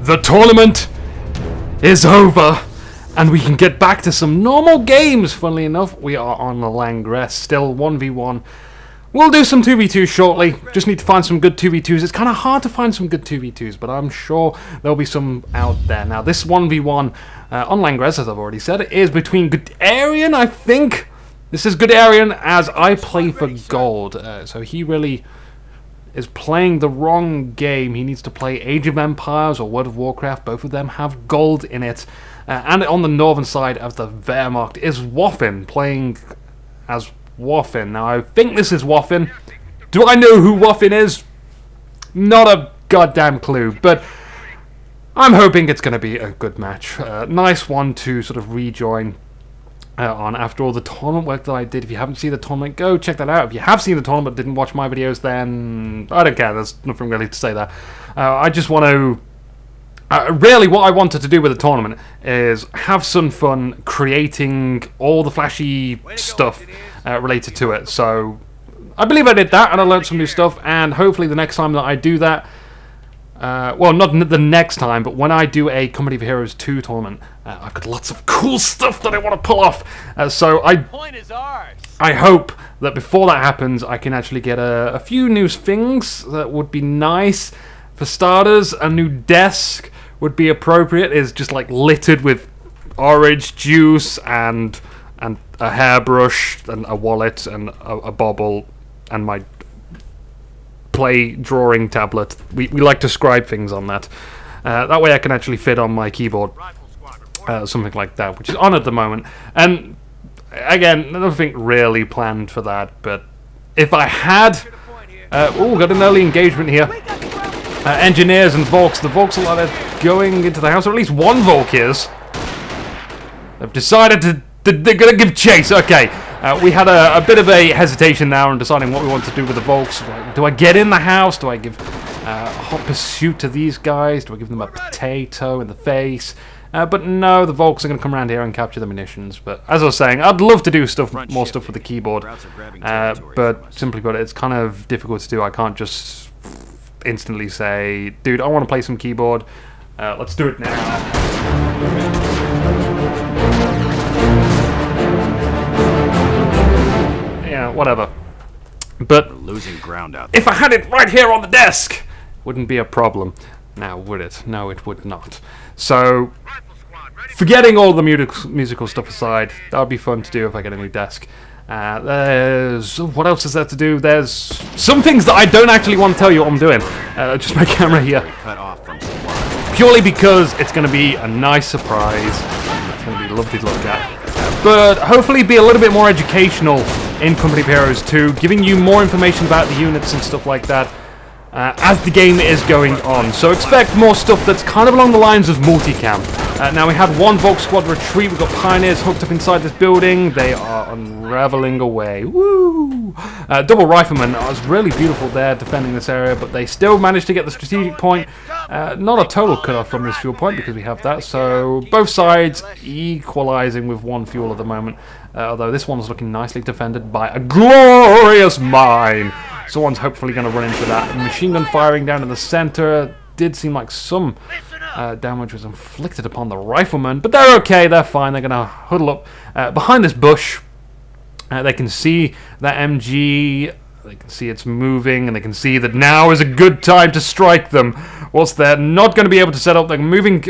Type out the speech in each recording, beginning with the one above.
The tournament is over, and we can get back to some normal games. Funnily enough, we are on the Langres, still 1v1. We'll do some 2v2 shortly. Just need to find some good 2v2s. It's kind of hard to find some good 2v2s, but I'm sure there'll be some out there. Now, this 1v1 on Langres, as I've already said, is between Guderian, I think. This is Guderian as I play for gold. So he really is playing the wrong game. He needs to play Age of Empires or World of Warcraft. Both of them have gold in it. And on the northern side of the Wehrmacht is Waffen, playing as Waffen. Now, I think this is Waffen. Do I know who Waffen is? Not a goddamn clue, but I'm hoping it's going to be a good match. Nice one to sort of rejoin on after all the tournament work that I did. If you haven't seen the tournament, go check that out. If you have seen the tournament, didn't watch my videos, then I don't care. There's nothing really to say there. I just want to... really, what I wanted to do with the tournament is have some fun creating all the flashy stuff related to it. So I believe I did that, and I learned some new stuff, and hopefully the next time that I do that, well, not the next time, but when I do a Company of Heroes 2 tournament, I've got lots of cool stuff that I want to pull off. So I hope that before that happens, I can actually get a few new things that would be nice. For starters, a new desk would be appropriate. It's just like littered with orange juice and a hairbrush and a wallet and a bauble and my play drawing tablet. We like to scribe things on that. That way I can actually fit on my keyboard. Something like that, which is on at the moment. And again, nothing really planned for that, but if I had... oh, got an early engagement here. Engineers and Volks. The Volks are going into the house, or at least one Volk is. They've decided to... They're going to give chase. Okay. We had a bit of a hesitation now in deciding what we want to do with the Volks. Do I get in the house? Do I give a hot pursuit to these guys? Do I give them a potato in the face? But no, the Volks are going to come around here and capture the munitions. But as I was saying, I'd love to do more stuff with the keyboard. But simply put, it's kind of difficult to do. I can't just instantly say, dude, I want to play some keyboard. Let's do it now. Yeah, whatever. But losing ground out there. If I had it right here on the desk, wouldn't be a problem. Now, would it? No, it would not. So, forgetting all the musical stuff aside, that would be fun to do if I get a new desk. There's... what else is there to do? There's some things that I don't actually want to tell you what I'm doing. Just my camera here. Purely because it's going to be a nice surprise. It's going to be lovely to look at. But hopefully be a little bit more educational in Company of Heroes 2, giving you more information about the units and stuff like that as the game is going on. So expect more stuff that's kind of along the lines of multicam. Now we had one Volk squad retreat. We've got Pioneers hooked up inside this building. They are unraveling away. Woo! Double Riflemen was really beautiful there defending this area, but they still managed to get the strategic point. Not a total cut-off from this fuel point because we have that. So both sides equalizing with one fuel at the moment. Although this one's looking nicely defended by a glorious mine. Someone's hopefully going to run into that. Machine gun firing down in the center. Did seem like some damage was inflicted upon the riflemen, but they're okay, they're fine. They're going to huddle up behind this bush. They can see that MG. They can see it's moving, and they can see that now is a good time to strike them. Whilst they're not going to be able to set up, they're moving.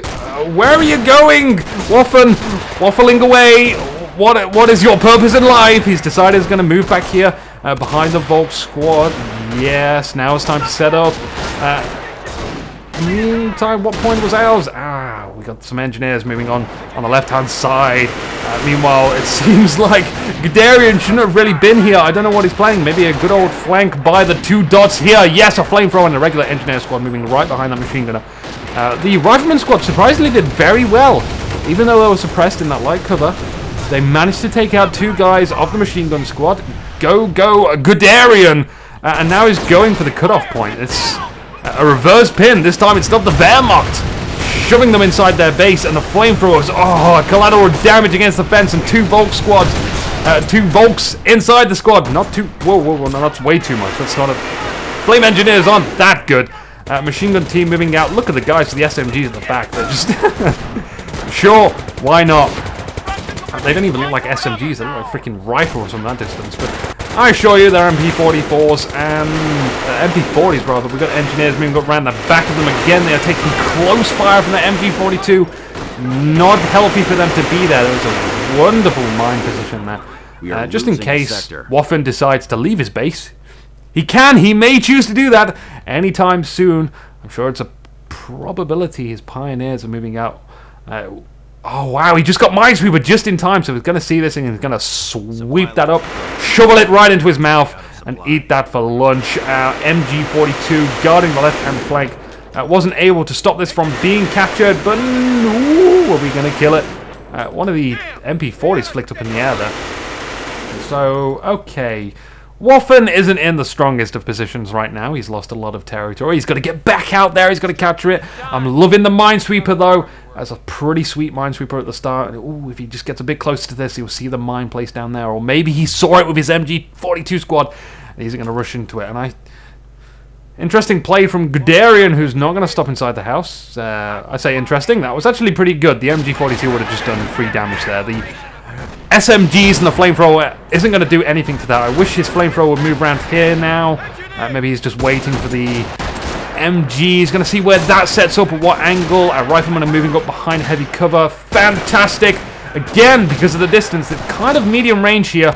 Where are you going? Waffling away. What is your purpose in life? He's decided he's going to move back here behind the Volk squad. Yes, now it's time to set up. Meantime, what point was ours? We got some engineers moving on the left-hand side. Meanwhile, it seems like Guderian shouldn't have really been here. I don't know what he's playing. Maybe a good old flank by the two dots here. Yes, a flamethrower and a regular engineer squad moving right behind that machine gunner. The rifleman squad surprisingly did very well. Even though they were suppressed in that light cover, they managed to take out two guys of the machine gun squad. Go, Guderian! And now he's going for the cutoff point. It's a reverse pin. This time it's not the Wehrmacht shoving them inside their base, and the flamethrowers. Oh, collateral damage against the fence, and two Volk squads. Two Volks inside the squad. Not too... Whoa, no, that's way too much. That's not a... Flame Engineers aren't that good. Machine gun team moving out. Look at the guys with the SMGs at the back. They're just... Sure, why not? They don't even look like SMGs. They look like freaking rifles from that distance. But I assure you, they're MP44s and... MP40s, rather. We've got engineers moving up around the back of them again. They are taking close fire from the MG42. Not healthy for them to be there. There was a wonderful mine position there. Just in case Waffen decides to leave his base. He may choose to do that anytime soon. I'm sure it's a probability his pioneers are moving out. Oh wow, he just got Minesweeper just in time, so he's going to see this and he's going to sweep that up, shovel it right into his mouth, and eat that for lunch. MG42 guarding the left-hand flank. Wasn't able to stop this from being captured, but ooh, are we going to kill it? One of the MP40s flicked up in the air there. So, okay. Waffen isn't in the strongest of positions right now. He's lost a lot of territory. He's got to get back out there. He's got to capture it. I'm loving the Minesweeper, though. That's a pretty sweet Minesweeper at the start. Ooh, if he just gets a bit closer to this, he'll see the mine placed down there. Or maybe he saw it with his MG42 squad. And he's going to rush into it. And interesting play from Guderian, who's not going to stop inside the house. I say interesting. That was actually pretty good. The MG42 would have just done 3 damage there. The SMGs and the flamethrower isn't going to do anything to that. I wish his flamethrower would move around here now. Maybe he's just waiting for the MG. He's going to see where that sets up, at what angle. Our riflemen are moving up behind heavy cover. Fantastic. Again, because of the distance, it's kind of medium range here.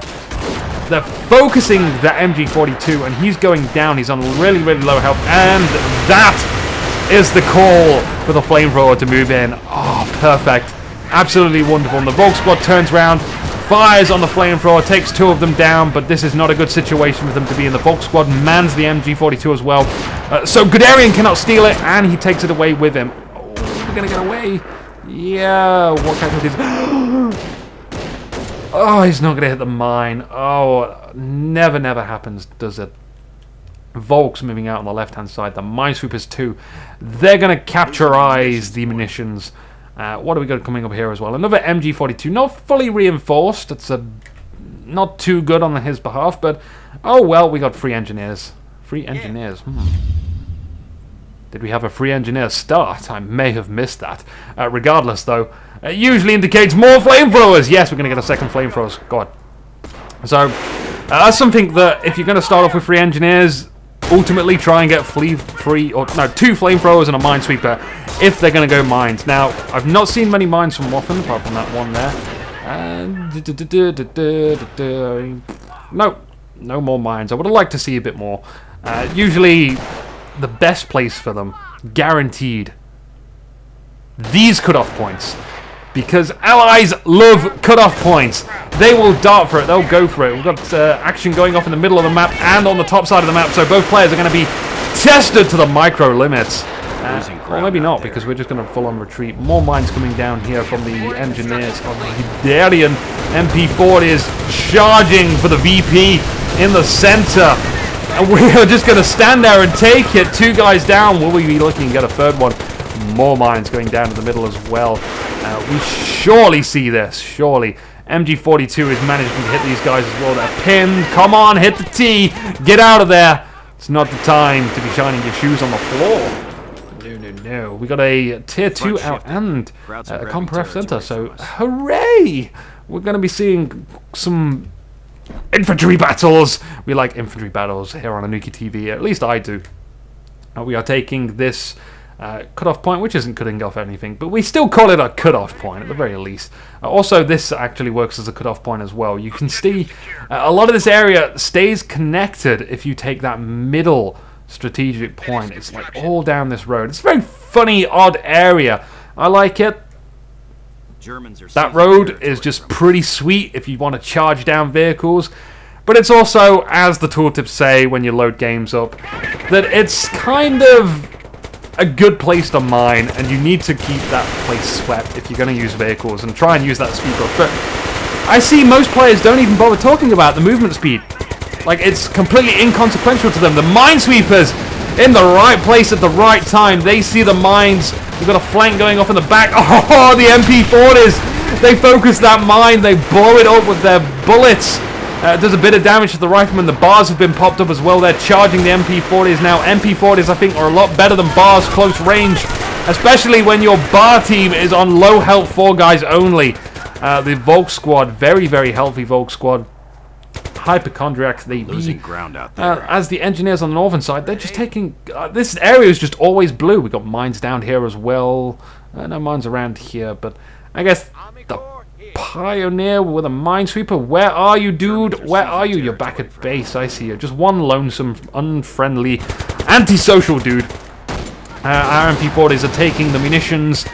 They're focusing the MG42, and he's going down. He's on really, really low health. And that is the call for the flamethrower to move in. Oh, perfect. Absolutely wonderful. And the Volk squad turns around, fires on the flamethrower, takes 2 of them down, but this is not a good situation for them to be in. The Volk squad mans the MG42 as well. So Guderian cannot steal it, and he takes it away with him. Oh, we're going to get away. Yeah, what casualties? Oh, he's not going to hit the mine. Oh, never happens, does it? Volks moving out on the left-hand side. The Minesweepers too. They're going to capturize the munitions. What do we got coming up here as well? Another MG42, not fully reinforced. It's not too good on his behalf, but oh well, we got free engineers. Free engineers. Did we have a free engineer start? I may have missed that. Regardless, though, it usually indicates more flamethrowers. Yes, we're going to get a second flamethrower. God. So that's something that if you're going to start off with free engineers, ultimately try and get 2 flamethrowers and a minesweeper if they're going to go mines. Now, I've not seen many mines from Waffen, apart from that one there. No more mines. I would have liked to see a bit more. Usually, the best place for them, guaranteed, these cutoff points. Because allies love cutoff points. They will dart for it. They'll go for it. We've got action going off in the middle of the map and on the top side of the map. So both players are going to be tested to the micro limits. Or maybe not, because we're just going to full-on retreat. More mines coming down here from the engineers. Oh, the Guderian MP40 is charging for the VP in the center. And we're just going to stand there and take it. 2 guys down. Will we be looking to get a 3rd one? More mines going down to the middle as well. We surely see this. Surely. MG42 is managing to hit these guys as well. They're pinned. Come on, hit the T. Get out of there. It's not the time to be shining your shoes on the floor. No. We got a tier 2 out and a Comp Center. So, hooray! We're going to be seeing some infantry battles. We like infantry battles here on Anuki TV. At least I do. We are taking this cutoff point, which isn't cutting off anything, but we still call it a cutoff point at the very least. Also, this actually works as a cutoff point as well. You can see a lot of this area stays connected if you take that middle strategic point. It's like all down this road. It's a very funny, odd area. I like it. That road is just pretty sweet if you want to charge down vehicles. But it's also, as the tooltips say when you load games up, that it's kind of a good place to mine, and you need to keep that place swept if you're going to use vehicles, and try and use that speed buff. But I see most players don't even bother talking about the movement speed. Like, it's completely inconsequential to them. The minesweepers in the right place at the right time. They see the mines. We've got a flank going off in the back. Oh, the MP40s. They focus that mine. They blow it up with their bullets. Does a bit of damage to the rifleman. The bars have been popped up as well. They're charging the MP40s now. MP40s, I think, are a lot better than bars close range, especially when your bar team is on low health 4 guys only. The Volk squad, very, very healthy Volk squad. Hypochondriacs, they losing ground out there. as the engineers on the northern side, they're just taking... this area is just always blue. We've got mines down here as well. No mines around here, but I guess the Pioneer with a minesweeper. Where are you, dude? Where are you? You're back at base. I see you. Just one lonesome, unfriendly, antisocial dude. Our MP40s are taking the munitions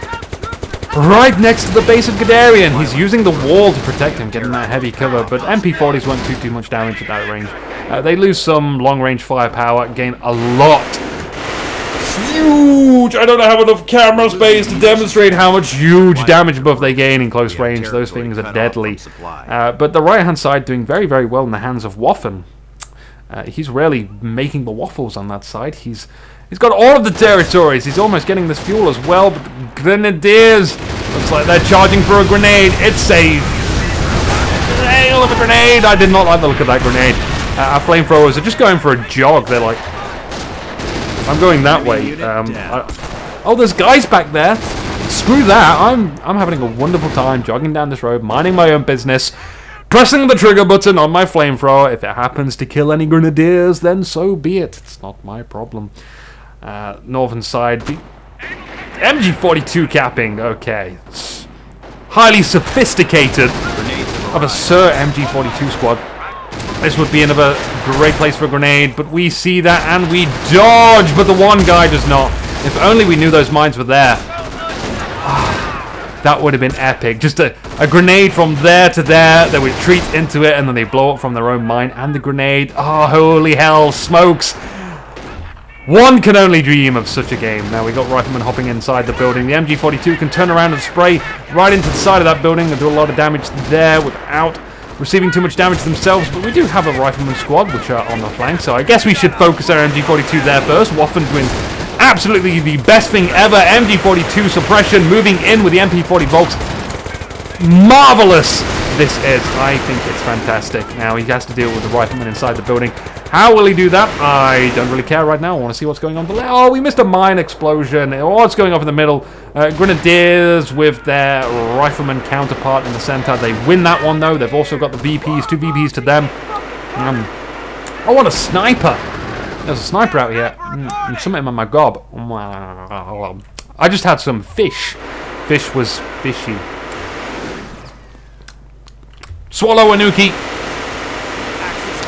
right next to the base of Guderian. He's using the wall to protect him, getting that heavy cover, but MP40s won't do too much damage at that range. They lose some long-range firepower, gain a lot. Huge! I don't have enough camera space to demonstrate how much huge damage buff they gain in close range. Those things are deadly. But the right-hand side doing very, very well in the hands of Waffen. He's really making the waffles on that side. He's got all of the territories. He's almost getting this fuel as well. But the Grenadiers, looks like they're charging for a grenade. It's a hail of a grenade. I did not like the look of that grenade. Our flamethrowers are just going for a jog. They're like, I'm going that way. Oh, there's guys back there. Screw that. I'm having a wonderful time jogging down this road, minding my own business, pressing the trigger button on my flamethrower. If it happens to kill any grenadiers, then so be it. It's not my problem. Northern side, MG42 capping. Okay, highly sophisticated of a Sir MG42 squad. This would be another great place for a grenade, but we see that and we dodge, but the one guy does not. If only we knew those mines were there. That would have been epic. Just a grenade from there to there, they retreat into it, and then they blow up from their own mine, and the grenade, oh, holy hell, smokes. One can only dream of such a game. Now we got Rifleman hopping inside the building. The MG42 can turn around and spray right into the side of that building and do a lot of damage there without receiving too much damage themselves, but we do have a Rifleman squad which are on the flank, so I guess we should focus our MG42 there first. Waffen doing absolutely the best thing ever. MG42 suppression, moving in with the MP40 Volks. Marvelous this is. I think it's fantastic. Now he has to deal with the Rifleman inside the building. How will he do that? I don't really care right now. I want to see what's going on below. Oh, we missed a mine explosion. What's going on in the middle? Grenadiers with their Rifleman counterpart in the center. They win that one, though. They've also got the VPs, 2 VPs to them. I want a sniper. There's a sniper out here. Something in my gob. I just had some fish. Fish was fishy. Swallow a nuki.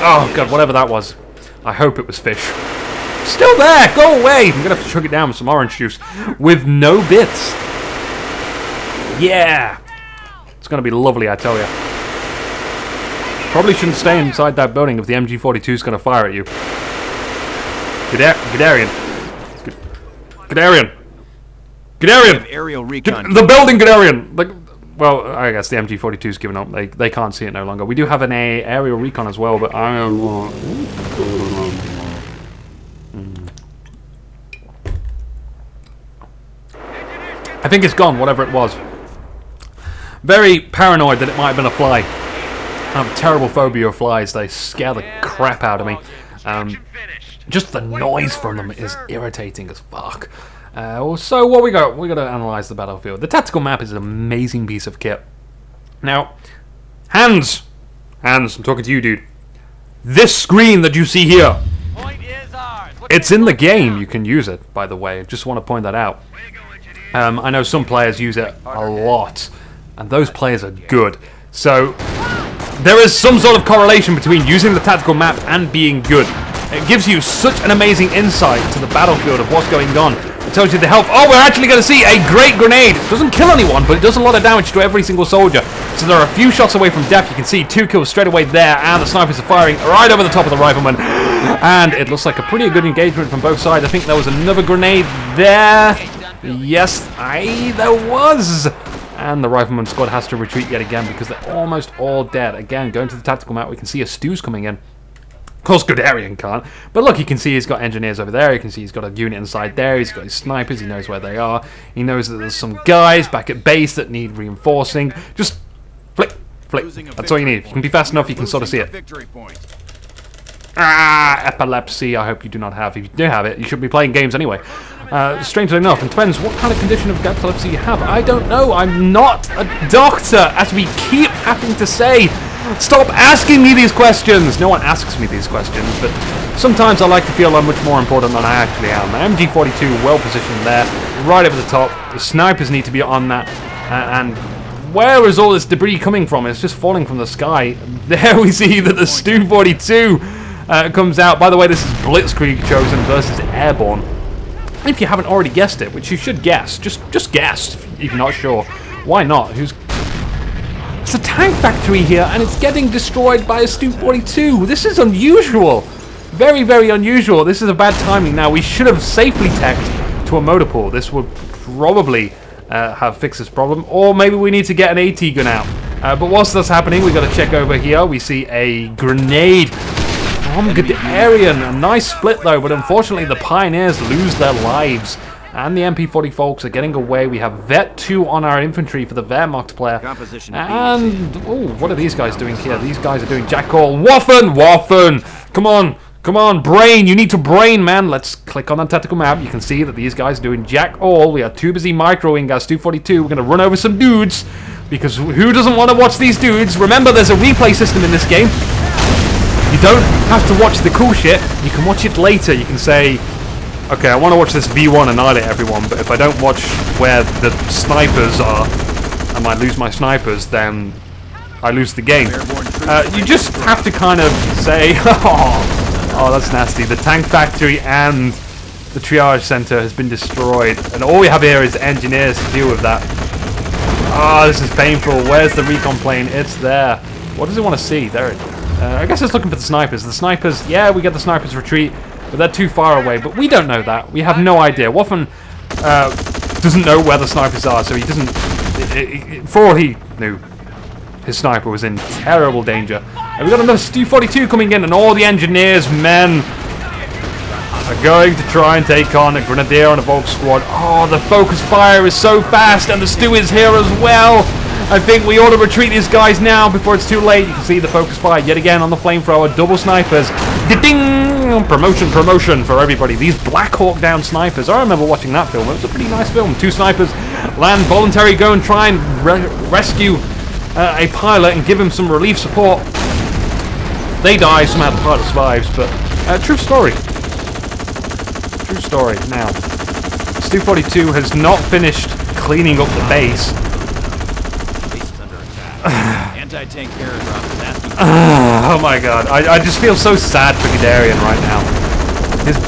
Oh, God, whatever that was. I hope it was fish. Still there! Go away! I'm going to have to chug it down with some orange juice. With no bits. Yeah! It's going to be lovely, I tell you. Probably shouldn't stay inside that building if the MG42 is going to fire at you. Guderian. Guderian. Guderian! Aerial recon. The building, Guderian! Like, well, I guess the MG42's given up. They can't see it no longer. We do have an aerial recon as well, but I don't want... I think it's gone, whatever it was. Very paranoid that it might have been a fly. I have a terrible phobia of flies. They scare the crap out of me. Just the noise from them is irritating as fuck. So what we got? We got to analyze the battlefield. The tactical map is an amazing piece of kit. Now, Hans, I'm talking to you, dude. This screen that you see here, it's in the game. You can use it, by the way. Just want to point that out. I know some players use it a lot, and those players are good. So there is some sort of correlation between using the tactical map and being good. It gives you such an amazing insight to the battlefield of what's going on. It tells you the health. Oh, we're actually going to see a great grenade. It doesn't kill anyone, but it does a lot of damage to every single soldier. So there are a few shots away from death. You can see 2 kills straight away there, and the snipers are firing right over the top of the rifleman. And it looks like a pretty good engagement from both sides. I think there was another grenade there. Yes, there was. And the Rifleman squad has to retreat yet again because they're almost all dead. Again, going to the tactical map, we can see a Stu's coming in. Of course, Guderian can't. But look, you can see he's got engineers over there. You can see he's got a unit inside there. He's got his snipers. He knows where they are. He knows that there's some guys back at base that need reinforcing. Just flick, Flick. That's all you need. You can be fast enough, you can sort of see it. Ah, epilepsy, I hope you do not have. If you do have it, you should be playing games anyway. Strangely enough, it depends what kind of condition of epilepsy you have. I don't know. I'm not a doctor, as we keep having to say. Stop asking me these questions! No one asks me these questions, but sometimes I like to feel I'm much more important than I actually am. MG42 well positioned there, right over the top. The snipers need to be on that, and where is all this debris coming from? It's just falling from the sky. There we see that the Stu-42 comes out. By the way, this is Blitzkrieg Chosen versus Airborne. If you haven't already guessed it, which you should guess, just guess if you're not sure. Why not? It's a tank factory here, and it's getting destroyed by a Stu-42. This is unusual. Very, very unusual. This is a bad timing. Now, we should have safely teched to a motor pool. This would probably have fixed this problem. Or maybe we need to get an AT gun out. But whilst that's happening, we've got to check over here. We see a grenade from Guderian. A nice split, though, but unfortunately, the Pioneers lose their lives. And the MP40 folks are getting away. We have Vet 2 on our infantry for the Wehrmacht player. And, oh, what are these guys doing here? These guys are doing Jack All. Waffen! Waffen! Come on! Come on, brain! You need to brain, man! Let's click on the tactical map. You can see that these guys are doing Jack All. We are too busy microing our Stu-42. We're going to run over some dudes. Because who doesn't want to watch these dudes? Remember, there's a replay system in this game. You don't have to watch the cool shit. You can watch it later. You can say, okay, I want to watch this V1 annihilate everyone, but if I don't watch where the snipers are, I might lose my snipers, then I lose the game. You just have to kind of say, oh, that's nasty. The tank factory and the triage center has been destroyed, and all we have here is engineers to deal with that. Oh, this is painful. Where's the recon plane? It's there. What does it want to see? There it is. I guess it's looking for the snipers. The snipers, yeah, we get the snipers retreat, but they're too far away. But we don't know that. We have no idea. Waffen doesn't know where the snipers are, so he doesn't... For all he knew, his sniper was in terrible danger. And we got another Stu-42 coming in, and all the engineers, men, are going to try and take on a Grenadier and a Volk squad. Oh, the focus fire is so fast, and the Stu is here as well. I think we ought to retreat these guys now before it's too late. You can see the focus fire yet again on the flamethrower. Double snipers. Ding! Promotion, promotion for everybody. These Black Hawk Down snipers. I remember watching that film. It was a pretty nice film. Two snipers land voluntary, go and try and rescue a pilot and give him some relief support. They die. Somehow the pilot survives, but true story. True story. Now, Stu-42 has not finished cleaning up the base. Anti-tank paragraph is asking. Oh my god, I just feel so sad for Guderian right now. His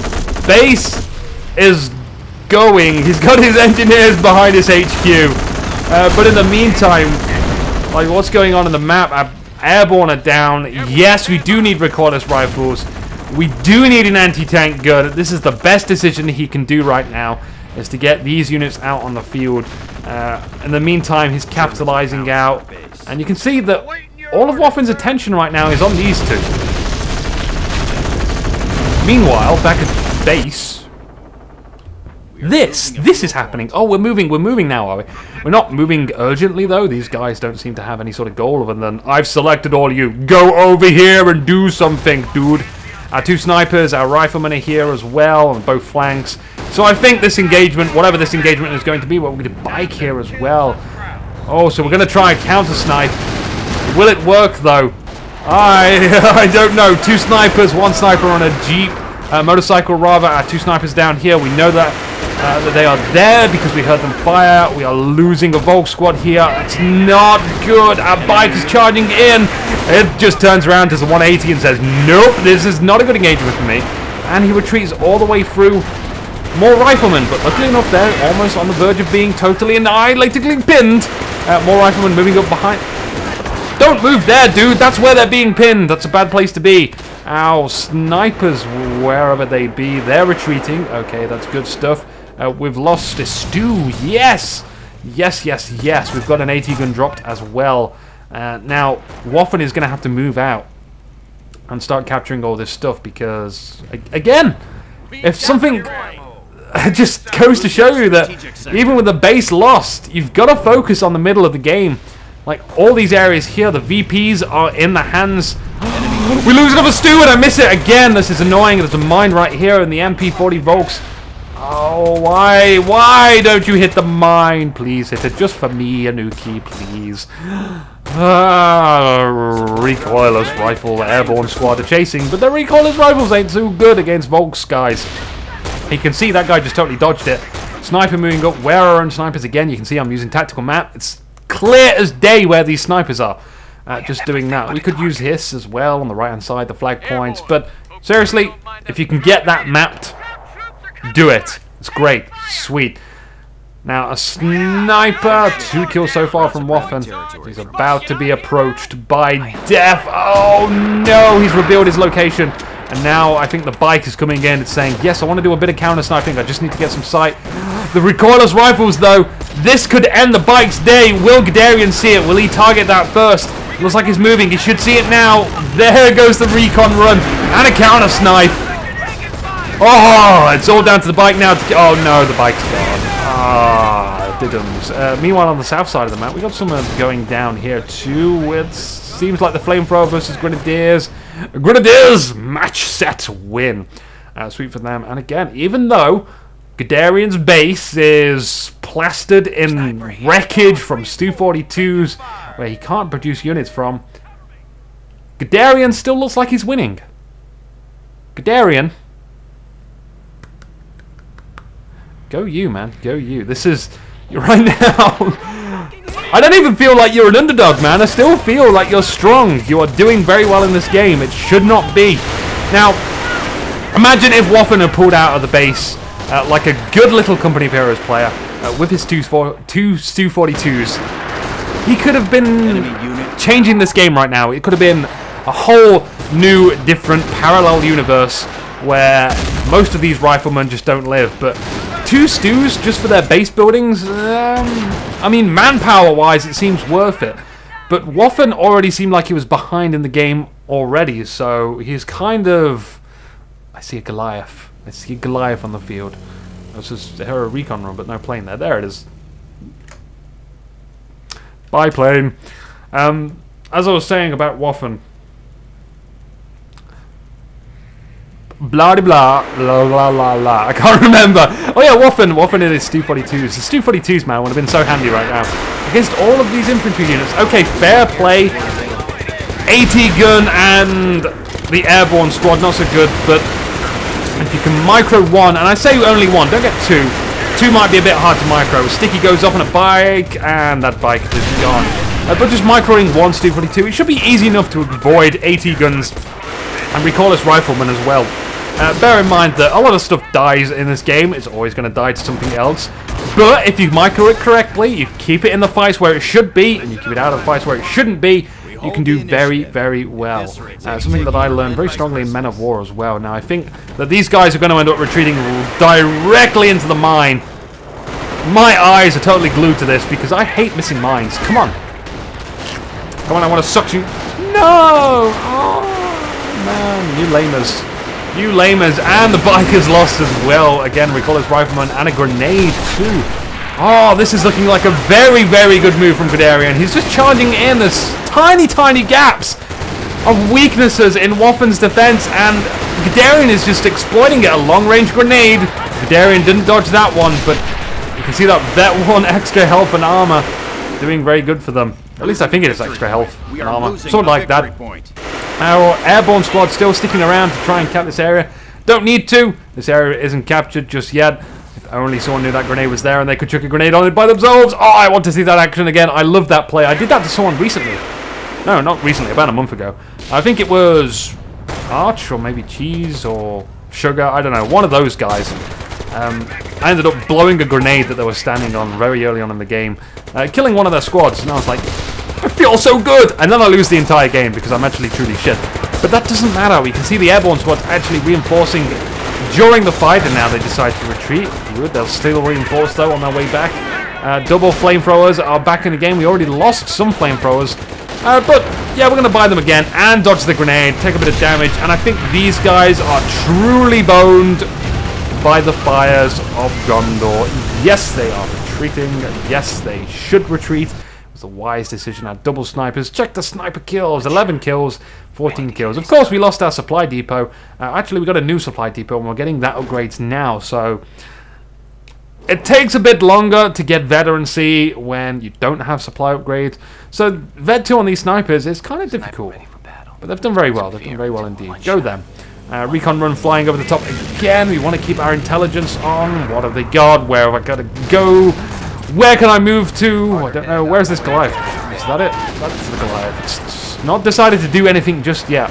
base is going. He's got his engineers behind his HQ. But in the meantime, like, what's going on in the map? Airborne are down. Yes, we do need recordless rifles. We do need an anti-tank gun. This is the best decision he can do right now, is to get these units out on the field. In the meantime, he's capitalizing out. And you can see that all of Waffen's attention right now is on these two. Meanwhile, back at base, this is happening. Oh, we're moving now, are we? We're not moving urgently, though. These guys don't seem to have any sort of goal other than, I've selected all you. Go over here and do something, dude. Our two snipers, our riflemen are here as well on both flanks. So I think this engagement, whatever this engagement is going to be, we're going to bike here as well. Oh, so we're going to try and counter-snipe. Will it work, though? I don't know. Two snipers, one sniper on a jeep, motorcycle rather. Our two snipers down here. We know that they are there because we heard them fire. We are losing a Volk squad here. It's not good. Our bike is charging in. It just turns around, does a 180 and says, nope, this is not a good engagement for me. And he retreats all the way through. More riflemen, but luckily enough, they're almost on the verge of being totally annihilated, pinned. More riflemen moving up behind. Don't move there, dude. That's where they're being pinned. That's a bad place to be. Our snipers, wherever they be, they're retreating. Okay, that's good stuff. We've lost a Stu. Yes! Yes, yes, yes. We've got an AT gun dropped as well. Now, Waffen is going to have to move out and start capturing all this stuff because, again, if something... It just goes to show you that even with the base lost, you've got to focus on the middle of the game. Like, all these areas here, the VPs are in the hands. We lose another steward. I miss it again. This is annoying. There's a mine right here in the MP40 Volks. Oh, why? Why don't you hit the mine? Please hit it just for me, Anuki, please. Recoilless rifle, airborne squad are chasing, but the recoilless rifles ain't so good against Volks, guys. You can see that guy just totally dodged it. Sniper moving up. Where are our own snipers again? You can see I'm using tactical map. It's clear as day where these snipers are. Just doing that. We could use HISS as well on the right hand side, the flag points, but seriously, if you can get that mapped, do it. It's great. Sweet. Now, a sniper. 2 kills so far from Waffen. He's about to be approached by Def. Oh, no. He's revealed his location. And now I think the bike is coming in. It's saying, yes, I want to do a bit of counter-sniping. I just need to get some sight. The recoilless rifles, though. This could end the bike's day. Will Guderian see it? Will he target that first? Looks like he's moving. He should see it now. There goes the recon run. And a counter-snipe. Oh, it's all down to the bike now. Oh no, the bike's gone. Ah, diddums. Meanwhile, on the south side of the map, we got someone going down here too. It seems like the Flamethrower versus Grenadiers. Grenadiers match set win. Sweet for them. And again, even though Guderian's base is plastered in wreckage from Stu-42s, where he can't produce units from, Guderian still looks like he's winning. Guderian. Go you, man. Go you. This is... Right now... I don't even feel like you're an underdog, man. I still feel like you're strong. You are doing very well in this game. It should not be. Now, imagine if Waffen had pulled out of the base like a good little Company of Heroes player with his two Stu-42s. He could have been changing this game right now. It could have been a whole new, different, parallel universe where most of these riflemen just don't live, but 2 Stews just for their base buildings, I mean, manpower-wise, it seems worth it. But Waffen already seemed like he was behind in the game already, so he's kind of... I see a Goliath. I see a Goliath on the field. This is a Hero Recon run, but no plane there. There it is. Bye, plane. As I was saying about Waffen, blah blah blah blah blah blah. I can't remember. Oh yeah, Waffen and his Stu-42s. The Stu-42s, man, would have been so handy right now against all of these infantry units. Okay, fair play. AT gun and the airborne squad, not so good, but if you can micro one, and I say only one, don't get two. Two might be a bit hard to micro. Sticky goes off on a bike, and that bike is gone. But just microing one Stu-42, it should be easy enough to avoid AT guns and recoilless riflemen as well. Bear in mind that a lot of stuff dies in this game. It's always going to die to something else. But if you micro it correctly, you keep it in the fights where it should be, and you keep it out of the fights where it shouldn't be, you can do very, very well. Something that I learned very strongly in Men of War as well. Now, I think that these guys are going to end up retreating directly into the mine. My eyes are totally glued to this because I hate missing mines. Come on. Come on, I want to suck you. No! Oh, man, you lamers. You lamers, and the bike is lost as well. Again, recoilless rifleman and a grenade too. Oh, this is looking like a very, very good move from Guderian. He's just charging in this tiny, tiny gaps of weaknesses in Waffen's defense, and Guderian is just exploiting it. A long-range grenade. Guderian didn't dodge that one, but you can see that one extra health and armor doing very good for them. At least I think it is extra health and armor. Something like that. Our airborne squad still sticking around to try and cap this area. Don't need to. This area isn't captured just yet. If only someone knew that grenade was there and they could chuck a grenade on it by themselves. Oh, I want to see that action again. I love that play. I did that to someone recently. No, not recently. About a month ago. I think it was Arch or maybe Cheese or Sugar. I don't know. One of those guys. I ended up blowing a grenade that they were standing on very early on in the game. Killing one of their squads. And I was like, I feel so good! And then I lose the entire game because I'm actually truly shit. But that doesn't matter. We can see the airborne squad's actually reinforcing during the fight, and now they decide to retreat. Good. They'll still reinforce though on their way back. Double flamethrowers are back in the game. We already lost some flamethrowers. But yeah, we're going to buy them again and dodge the grenade, take a bit of damage, and I think these guys are truly boned by the fires of Gondor. Yes, they are retreating. Yes, they should retreat. was a wise decision. Our double snipers. Check the sniper kills. 11 kills, 14 kills. Of course, we lost our supply depot. Actually, we got a new supply depot, and we're getting that upgrades now. So it takes a bit longer to get veterancy when you don't have supply upgrades. So Vet 2 on these snipers is kind of difficult. But they've done very well. They've done very well indeed. Go them. Recon run flying over the top again. We want to keep our intelligence on. What have they got? Where have I got to go? Where can I move to? I don't know. Where's this Goliath? Is that it? That's the Goliath. It's not decided to do anything just yet.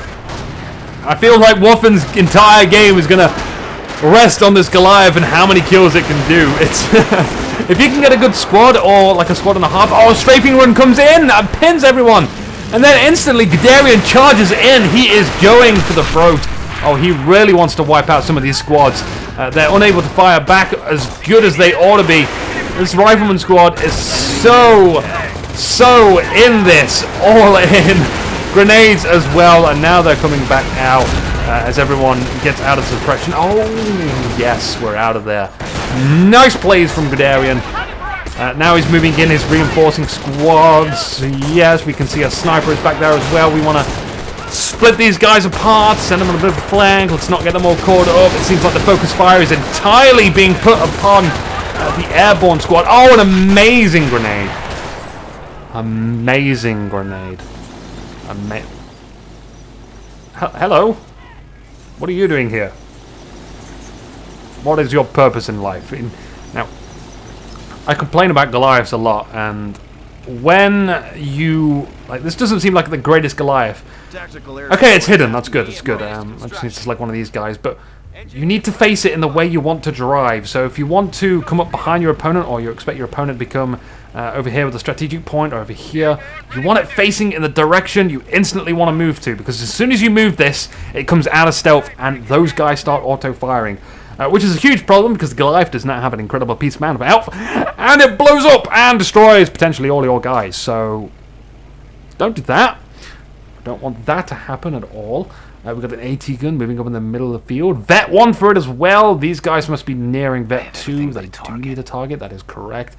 I feel like Waffen's entire game is going to rest on this Goliath and how many kills it can do. It's if you can get a good squad or like a squad and a half. Oh, strafing run comes in and pins everyone. And then instantly Guderian charges in. He is going for the throat. Oh, he really wants to wipe out some of these squads. They're unable to fire back as good as they ought to be. This Rifleman squad is so in this. All in. Grenades as well. And now they're coming back out as everyone gets out of suppression. Oh, yes, we're out of there. Nice plays from Guderian. Now he's moving in his reinforcing squads. Yes, we can see a sniper is back there as well. We want to split these guys apart, send them on a bit of a flank. Let's not get them all caught up. It seems like the focus fire is entirely being put upon the airborne squad. Oh, an amazing grenade. Amazing grenade. Hello? What are you doing here? What is your purpose in life? Now, I complain about Goliaths a lot, and when you... like, this doesn't seem like the greatest Goliath. Okay, it's hidden. That's good. That's good. I just need to select one of these guys, but you need to face it in the way you want to drive. So if you want to come up behind your opponent, or you expect your opponent to become over here with a strategic point, or over here, you want it facing in the direction you instantly want to move to, because as soon as you move this, it comes out of stealth, and those guys start auto-firing. Which is a huge problem, because the Goliath does not have an incredible piece of man of health, and it blows up and destroys potentially all your guys. So don't do that. Don't want that to happen at all. We've got an AT gun moving up in the middle of the field. Vet 1 for it as well. These guys must be nearing Vet 2. They do need a target. That is correct.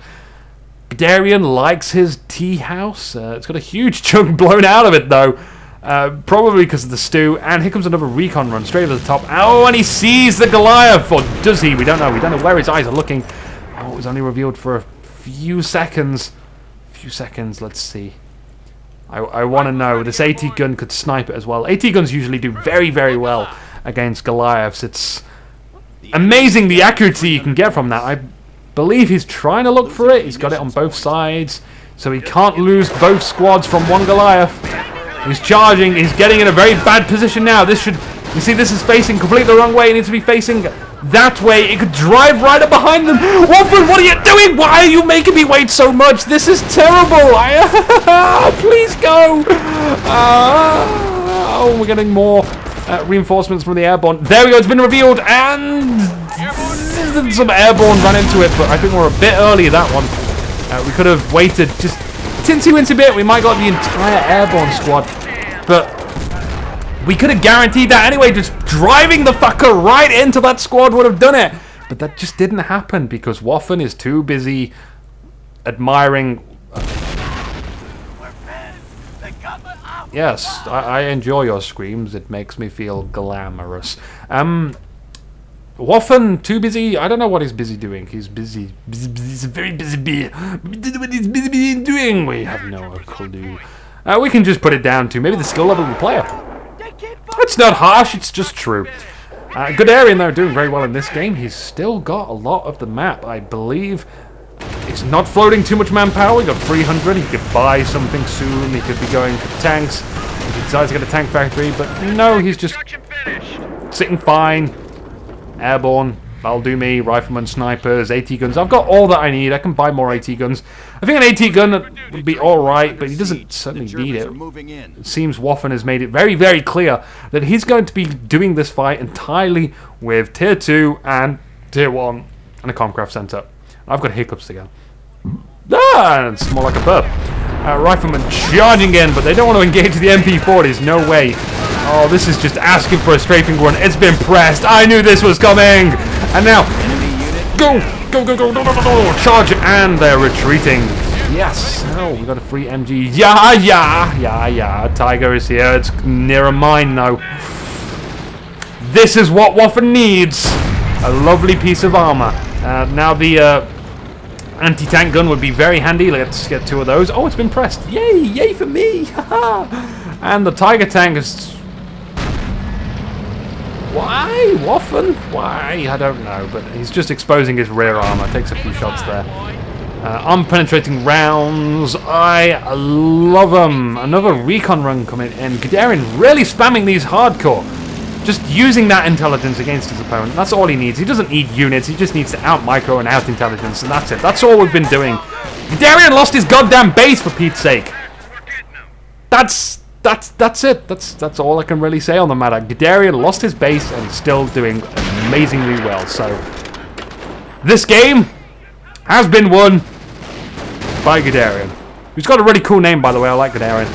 Guderian likes his tea house. It's got a huge chunk blown out of it, though. Probably because of the stew. And here comes another recon run straight to the top. Oh, and he sees the Goliath. Or does he? We don't know. We don't know where his eyes are looking. Oh, it was only revealed for a few seconds. Let's see. I want to know. This AT gun could snipe it as well. AT guns usually do very, very well against Goliaths. It's amazing the accuracy you can get from that. I believe he's trying to look for it. He's got it on both sides, so he can't lose both squads from one Goliath. He's charging. He's getting in a very bad position now. This should... you see, this is facing completely the wrong way. It needs to be facing that way. It could drive right up behind them. Waffen, what are you doing? Why are you making me wait so much? This is terrible. Please go. Oh, we're getting more reinforcements from the airborne. There we go. It's been revealed, and some airborne ran into it, but I think we're a bit early that one. We could have waited just tinsy-wincy bit. We might got the entire airborne squad, but we could have guaranteed that anyway. Just driving the fucker right into that squad would have done it. But that just didn't happen because Waffen is too busy admiring... Yes, I enjoy your screams. It makes me feel glamorous. Waffen, too busy. I don't know what he's busy doing. He's busy. He's very busy. What he's busy doing? We have no clue. We can just put it down to maybe the skill level of the player. It's not harsh, it's just true. Guderian, though, doing very well in this game. He's still got a lot of the map, I believe. It's not floating too much manpower. We got 300. He could buy something soon. He could be going for tanks. If he decides to get a tank factory, but no, he's just sitting fine. Airborne, that'll do me. Rifleman, snipers, AT guns. I've got all that I need. I can buy more AT guns. I think an AT gun would be alright, but he doesn't certainly need it. It seems Waffen has made it very, very clear that he's going to be doing this fight entirely with Tier 2 and Tier 1 and a Comcraft Center. I've got hiccups again. It's more like a burp. Rifleman charging in, but they don't want to engage the MP40s. No way. Oh, this is just asking for a strafing run. It's been pressed. I knew this was coming. And now, go. Charge, and they're retreating. Yes. Oh, we got a free MG. Yeah. Tiger is here. It's nearer mine now. This is what Waffen needs. A lovely piece of armor. Now the anti-tank gun would be very handy. Let's get 2 of those. Oh, it's been pressed. Yay for me. And the Tiger tank is... Why? Waffen? Why? I don't know, but he's just exposing his rear armor. Takes a few shots there. Armor-penetrating rounds. I love them. Another recon run coming in. Guderian really spamming these hardcore. Just using that intelligence against his opponent. That's all he needs. He doesn't need units. He just needs to out-micro and out-intelligence, and that's it. That's all we've been doing. Guderian lost his goddamn base, for Pete's sake. That's it. That's all I can really say on the matter. Guderian lost his base and is still doing amazingly well. So this game has been won by Guderian, who's got a really cool name, by the way. I like Guderian.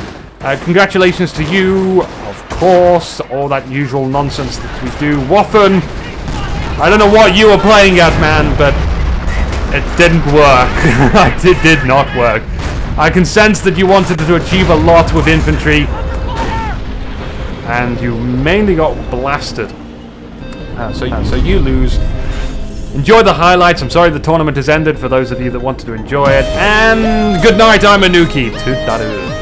Congratulations to you, of course. All that usual nonsense that we do. Waffen, I don't know what you were playing at, man, but it didn't work. It did not work. I can sense that you wanted to achieve a lot with infantry, and you mainly got blasted. So you lose. Enjoy the highlights. I'm sorry the tournament has ended for those of you that wanted to enjoy it. And good night, I'm Anuki. Toot-da-doo.